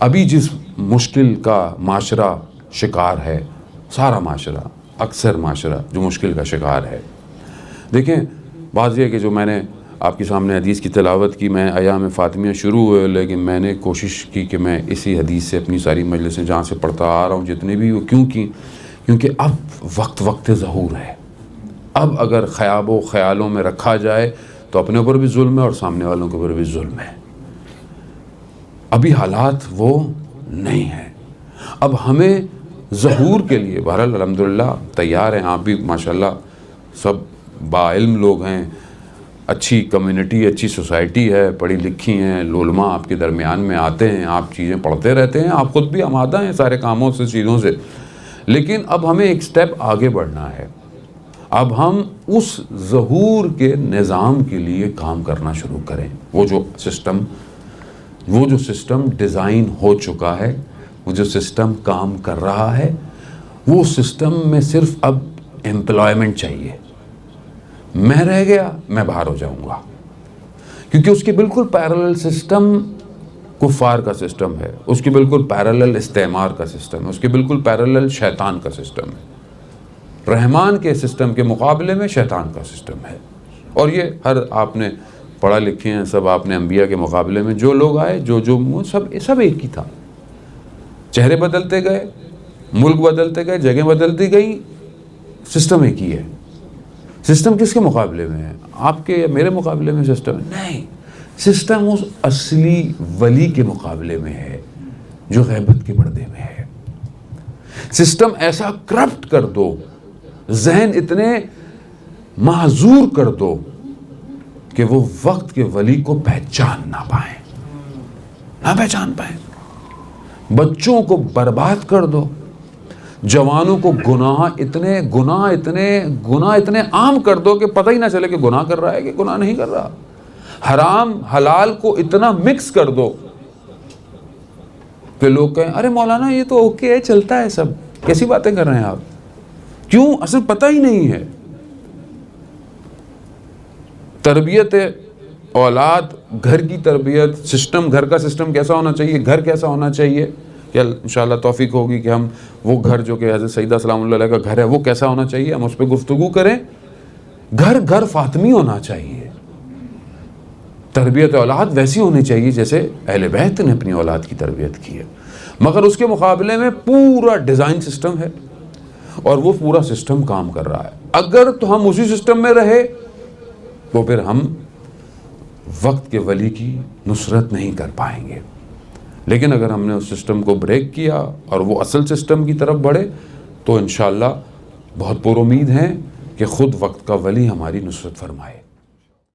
अभी जिस मुश्किल का माशरा शिकार है, सारा माशरा, अक्सर माशरा जो मुश्किल का शिकार है। देखें, बात यह है कि जो मैंने आपके सामने हदीस की तिलावत की, मैं अयाम फ़ातिमिया शुरू हुए, लेकिन मैंने कोशिश की कि मैं इसी हदीस से अपनी सारी मजलिसें जहाँ से पढ़ता आ रहा हूँ जितने भी वो, क्योंकि अब वक्त ज़हूर है। अब अगर ख्याबो ख्यालों में रखा जाए तो अपने ऊपर भी जुल्म है और सामने वालों के ऊपर भी जुल्म है। अभी हालात वो नहीं है। अब हमें ज़हूर के लिए बहरहाल अल्हम्दुलिल्लाह तैयार हैं। आप भी माशाल्लाह सब बाइल्म लोग हैं, अच्छी कम्युनिटी, अच्छी सोसाइटी है, पढ़ी लिखी हैं, लोलमा आपके दरमियान में आते हैं, आप चीज़ें पढ़ते रहते हैं, आप ख़ुद भी आमादा हैं सारे कामों से, चीज़ों से। लेकिन अब हमें एक स्टेप आगे बढ़ना है। अब हम उस ज़हूर के निज़ाम के लिए काम करना शुरू करें। वो जो सिस्टम डिज़ाइन हो चुका है, वो जो सिस्टम काम कर रहा है, वो सिस्टम में सिर्फ अब एम्प्लॉयमेंट चाहिए। मैं रह गया, मैं बाहर हो जाऊंगा, क्योंकि उसके बिल्कुल पैरेलल सिस्टम कुफ़ार का सिस्टम है, उसके बिल्कुल पैरेलल इस्तेमार का सिस्टम है, उसके बिल्कुल पैरेलल शैतान का सिस्टम है। रहमान के सिस्टम के मुकाबले में शैतान का सिस्टम है। और ये हर आपने पढ़ा लिखे हैं सब, आपने अंबिया के मुकाबले में जो लोग आए, जो सब एक ही था। चेहरे बदलते गए, मुल्क बदलते गए, जगह बदलती गई, सिस्टम एक ही है। सिस्टम किसके मुकाबले में है? आपके या मेरे मुकाबले में सिस्टम है? नहीं, सिस्टम उस असली वली के मुकाबले में है जो गैबत के पर्दे में है। सिस्टम ऐसा करप्ट कर दो, जहन इतने माजूर कर दो कि वो वक्त के वली को पहचान ना पहचान पाए। बच्चों को बर्बाद कर दो, जवानों को गुनाह इतने आम कर दो कि पता ही ना चले कि गुनाह कर रहा है कि गुनाह नहीं कर रहा। हराम हलाल को इतना मिक्स कर दो कि लोग कहें अरे मौलाना ये तो ओके है, चलता है सब, कैसी बातें कर रहे हैं आप। क्यों? असल पता ही नहीं है। तरबियत औलाद, घर की तरबियत, सिस्टम, घर का सिस्टम कैसा होना चाहिए, घर कैसा होना चाहिए, क्या इंशाअल्लाह तौफीक होगी कि हम वो घर जो कि हज़रत सईदा सलामुल्लाह अलैहा का घर है वो कैसा होना चाहिए, हम उस पर गुफ्तगू करें। घर फातिमी होना चाहिए। तरबियत औलाद वैसी होनी चाहिए जैसे अहले बैत ने अपनी औलाद की तरबियत की है, मगर उसके मुकाबले में पूरा डिज़ाइन सिस्टम है और वो पूरा सिस्टम काम कर रहा है। अगर तो हम उसी सिस्टम में रहे तो फिर हम वक्त के वली की नुसरत नहीं कर पाएंगे। लेकिन अगर हमने उस सिस्टम को ब्रेक किया और वो असल सिस्टम की तरफ बढ़े तो इंशाअल्लाह बहुत पुरुमीद हैं कि ख़ुद वक्त का वली हमारी नुसरत फरमाए।